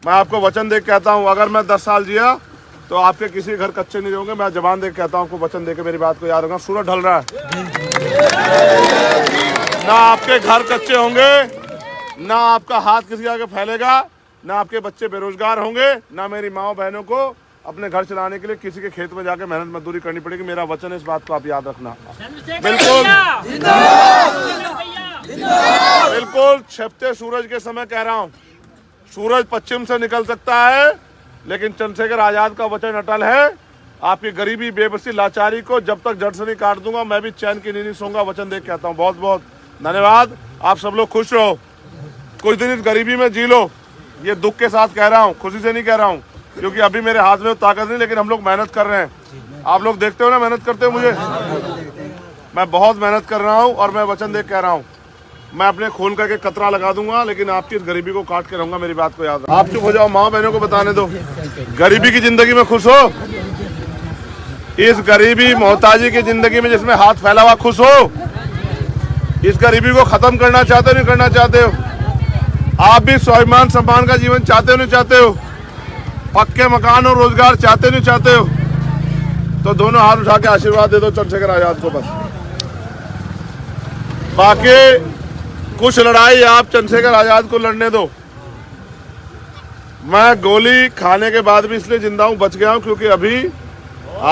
मैं आपको वचन दे के कहता हूँ, अगर मैं 10 साल जिया तो आपके किसी घर कच्चे नहीं होंगे। मैं जबान दे के कहता हूँ, आपको वचन दे के मेरी बात को याद रखना। सूरज ढल रहा है, ना आपके घर कच्चे होंगे, ना आपका हाथ किसी आगे फैलेगा, ना आपके बच्चे बेरोजगार होंगे, ना मेरी माँ बहनों को अपने घर चलाने के लिए किसी के खेत में जाके मेहनत मजदूरी करनी पड़ेगी। मेरा वचन है, इस बात को आप याद रखना। बिल्कुल बिल्कुल छिपते सूरज के समय कह रहा हूँ, सूरज पश्चिम से निकल सकता है, लेकिन चंद्रशेखर आजाद का वचन अटल है। आपकी गरीबी, बेबसी, लाचारी को जब तक जड़ से नहीं काट दूंगा, मैं भी चैन की नींद नहीं सोऊंगा। वचन दे के कहता हूँ। बहुत बहुत धन्यवाद। आप सब लोग खुश रहो, कुछ दिन इस गरीबी में जी लो। ये दुख के साथ कह रहा हूँ, खुशी से नहीं कह रहा हूँ, क्योंकि अभी मेरे हाथ में ताकत नहीं, लेकिन हम लोग मेहनत कर रहे हैं। आप लोग देखते हो ना मेहनत करते हो मुझे, मैं बहुत मेहनत कर रहा हूँ और मैं वचन दे के कह रहा हूँ, मैं अपने खून करके कतरा लगा दूंगा, लेकिन आपकी इस गरीबी को काट के रहूंगा। मेरी बात को याद रखो। आप चुप हो जाओ, माँ बहनों को बताने दो। गरीबी की जिंदगी में खुश हो, इस गरीबी मोहताजी की जिंदगी में जिसमें हाथ फैला हुआ खुश हो। इस गरीबी को खत्म करना चाहते हो नहीं करना चाहते हो? आप भी स्वाभिमान सम्मान का जीवन चाहते हो नहीं चाहते हो? पक्के मकान और रोजगार चाहते नहीं चाहते हो? तो दोनों हाथ उठा के आशीर्वाद दे दो चंद्रशेखर आजाद को बस। बाकी कुछ लड़ाई आप चंद्रशेखर आजाद को लड़ने दो। मैं गोली खाने के बाद भी इसलिए जिंदा हूं, बच गया हूं, क्योंकि अभी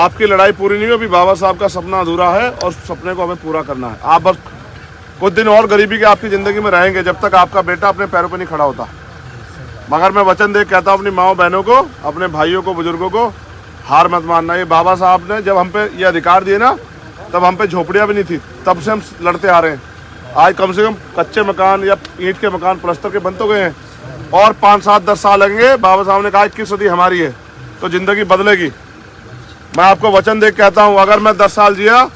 आपकी लड़ाई पूरी नहीं हुई। अभी बाबा साहब का सपना अधूरा है और सपने को हमें पूरा करना है। आप बस कुछ दिन और गरीबी के आपकी जिंदगी में रहेंगे, जब तक आपका बेटा अपने पैरों पर नहीं खड़ा होता। मगर मैं वचन दे कहता हूँ अपनी माओ बहनों को, अपने भाइयों को, बुजुर्गों को, हार मत मानना। ये बाबा साहब ने जब हम पे ये अधिकार दिए ना, तब हम पे झोपड़ियाँ भी नहीं थी, तब से हम लड़ते आ रहे हैं। आज कम से कम कच्चे मकान या ईंट के मकान प्लास्टर के बन तो गए हैं, और 5, 7, 10 साल लगेंगे। बाबा साहब ने कहा 21 सदी हमारी है, तो जिंदगी बदलेगी। मैं आपको वचन दे के कहता हूँ, अगर मैं 10 साल जिया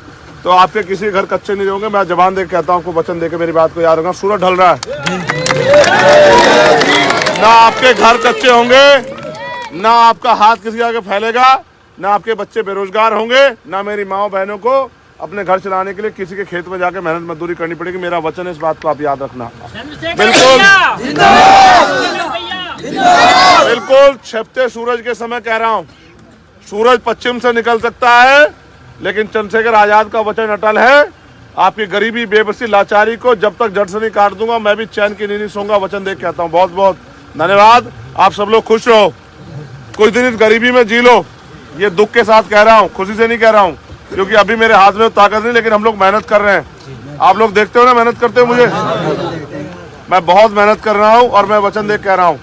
तो आपके किसी घर कच्चे नहीं होंगे। मैं जबान दे के कहता हूँ, आपको वचन दे के मेरी बात को याद रखना। सूरज ढल रहा है, ना आपके घर कच्चे होंगे, ना आपका हाथ किसी आगे फैलेगा, ना आपके बच्चे बेरोजगार होंगे, ना मेरी माँ बहनों को अपने घर चलाने के लिए किसी के खेत में जाके मेहनत मजदूरी करनी पड़ेगी। मेरा वचन है, इस बात को आप याद रखना। बिल्कुल बिल्कुल छिपते सूरज के समय कह रहा हूँ, सूरज पश्चिम से निकल सकता है, लेकिन चंद्रशेखर आजाद का वचन अटल है। आपकी गरीबी, बेबसी, लाचारी को जब तक जड़ से नहीं काट दूंगा, मैं भी चैन की नींद नहीं सोऊंगा। वचन दे के कहता हूँ। बहुत बहुत धन्यवाद। आप सब लोग खुश रहो, कुछ दिन इस गरीबी में जी लो। ये दुख के साथ कह रहा हूँ, खुशी से नहीं कह रहा हूँ, क्योंकि अभी मेरे हाथ में ताकत नहीं, लेकिन हम लोग मेहनत कर रहे हैं। आप लोग देखते हो ना मेहनत करते हो मुझे, मैं बहुत मेहनत कर रहा हूँ और मैं वचन दे के कह रहा हूँ,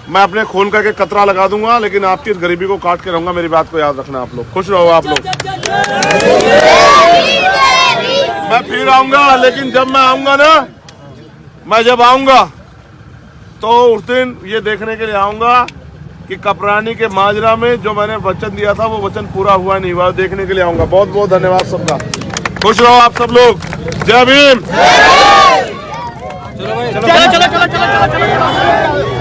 मैं अपने खून करके कतरा लगा दूंगा, लेकिन आपकी इस गरीबी को काट के रहूंगा। मेरी बात को याद रखना। आप लोग खुश रहो। आप लोग, मैं फिर आऊंगा, लेकिन जब मैं आऊंगा ना, मैं जब आऊंगा तो उस दिन ये देखने के लिए आऊंगा कि कपरानी के माजरा में जो मैंने वचन दिया था, वो वचन पूरा हुआ नहीं हुआ, देखने के लिए आऊंगा। बहुत बहुत धन्यवाद सबका। खुश रहो आप सब लोग। जय भीम। चलो चलो चलो चलो चलो चलो।